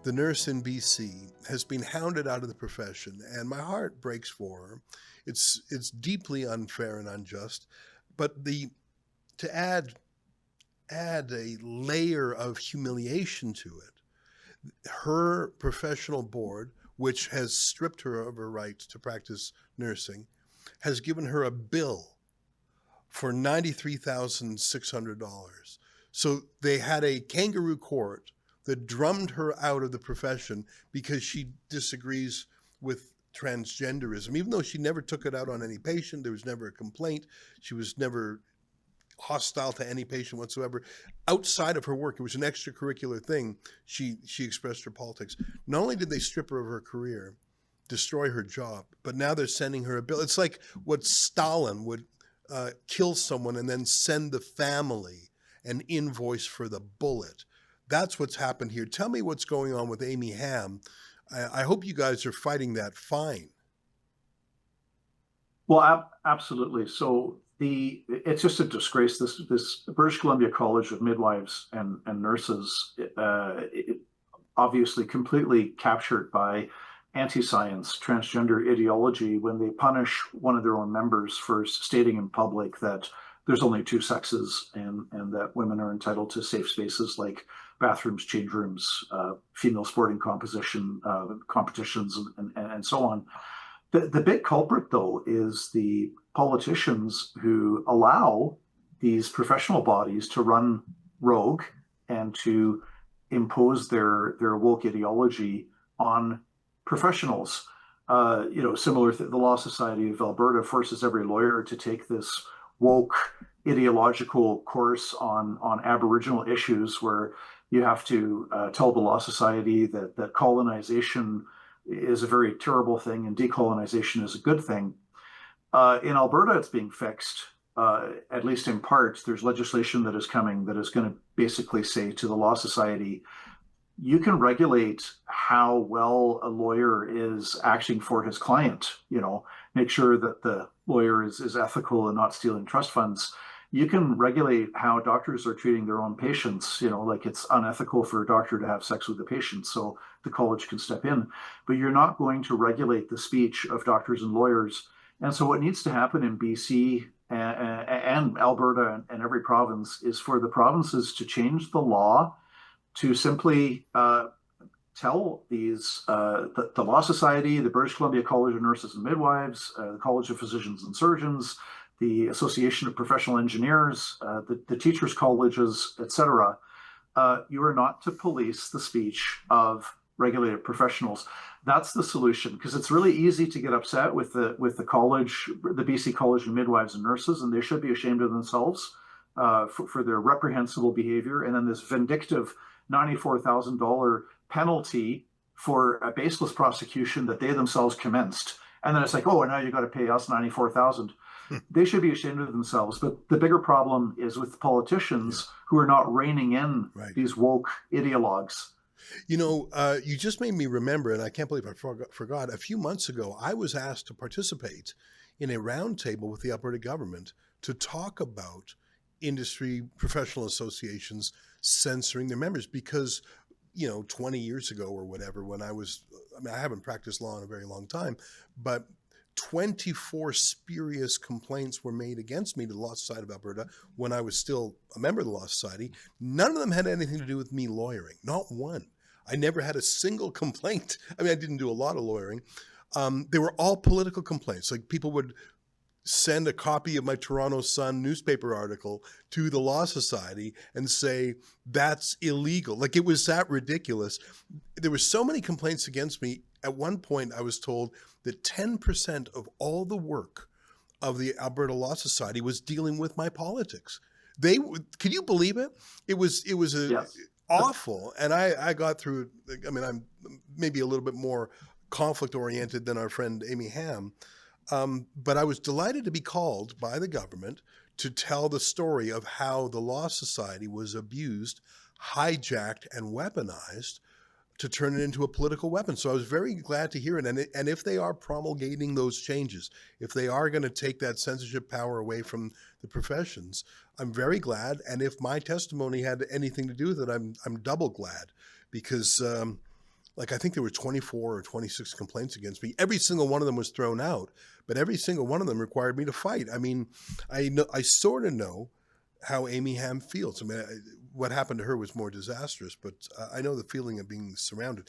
the nurse in BC, has been hounded out of the profession, and my heart breaks for her. It's deeply unfair and unjust, but to add a layer of humiliation to it, her professional board, which has stripped her of her right to practice nursing, has given her a bill for $93,600. So they had a kangaroo court that drummed her out of the profession because she disagrees with transgenderism, even though she never took it out on any patient. There was never a complaint. She was never hostile to any patient whatsoever. Outside of her work, it was an extracurricular thing. She expressed her politics. Not only did they strip her of her career, destroy her job, but now they're sending her a bill. It's like what Stalin would kill someone and then send the family an invoice for the bullet. That's what's happened here. Tell me what's going on with Amy Hamm. I hope you guys are fighting that fine. Well, absolutely. So it's just a disgrace. This British Columbia College of Midwives and Nurses, obviously completely captured by anti-science, transgender ideology, when they punish one of their own members for stating in public that there's only two sexes and that women are entitled to safe spaces like bathrooms, change rooms, female sporting competitions, and so on. The big culprit, though, is the politicians who allow these professional bodies to run rogue and to impose their woke ideology on professionals. Similar to the Law Society of Alberta forces every lawyer to take this woke ideological course on Aboriginal issues, where you have to tell the Law Society that colonization is a very terrible thing and decolonization is a good thing. In Alberta, it's being fixed, at least in part. There's legislation that is coming that is going to basically say to the Law Society, you can regulate how well a lawyer is acting for his client, make sure that the lawyer is ethical and not stealing trust funds. You can regulate how doctors are treating their own patients, like it's unethical for a doctor to have sex with a patient, so the college can step in. But you're not going to regulate the speech of doctors and lawyers. And so what needs to happen in BC and Alberta and every province is for the provinces to change the law to simply tell these, the Law Society, the British Columbia College of Nurses and Midwives, the College of Physicians and Surgeons, the Association of Professional Engineers, the teachers' colleges, etc. You are not to police the speech of regulated professionals. That's the solution, because it's really easy to get upset with the college, the BC College of Midwives and Nurses, and they should be ashamed of themselves for their reprehensible behavior. And then this vindictive $94,000 penalty for a baseless prosecution that they themselves commenced. And then it's like, oh, and now you got to pay us $94,000. They should be ashamed of themselves. But the bigger problem is with politicians who are not reining in these woke ideologues. You just made me remember, and I can't believe I forgot, a few months ago, I was asked to participate in a roundtable with the Alberta government to talk about industry professional associations censoring their members because, 20 years ago or whatever, when I haven't practiced law in a very long time, but 24 spurious complaints were made against me to the Law Society of Alberta when I was still a member of the Law Society. None of them had anything to do with me lawyering, not one. I never had a single complaint. I didn't do a lot of lawyering. They were all political complaints. Like, people would send a copy of my Toronto Sun newspaper article to the Law Society and say, that's illegal. Like, it was that ridiculous. There were so many complaints against me. At one point, I was told that 10% of all the work of the Alberta Law Society was dealing with my politics. Could you believe it? It was Yes. awful. And I got through it. I'm maybe a little bit more conflict oriented than our friend Amy Hamm. But I was delighted to be called by the government to tell the story of how the Law Society was abused, hijacked, and weaponized to turn it into a political weapon. So I was very glad to hear it. And if they are promulgating those changes, if they are going to take that censorship power away from the professions, I'm very glad. And if my testimony had anything to do with it, I'm double glad, because like, I think there were 24 or 26 complaints against me. Every single one of them was thrown out, but every single one of them required me to fight. I mean, I sort of know how Amy Hamm feels. I mean, what happened to her was more disastrous, but I know the feeling of being surrounded.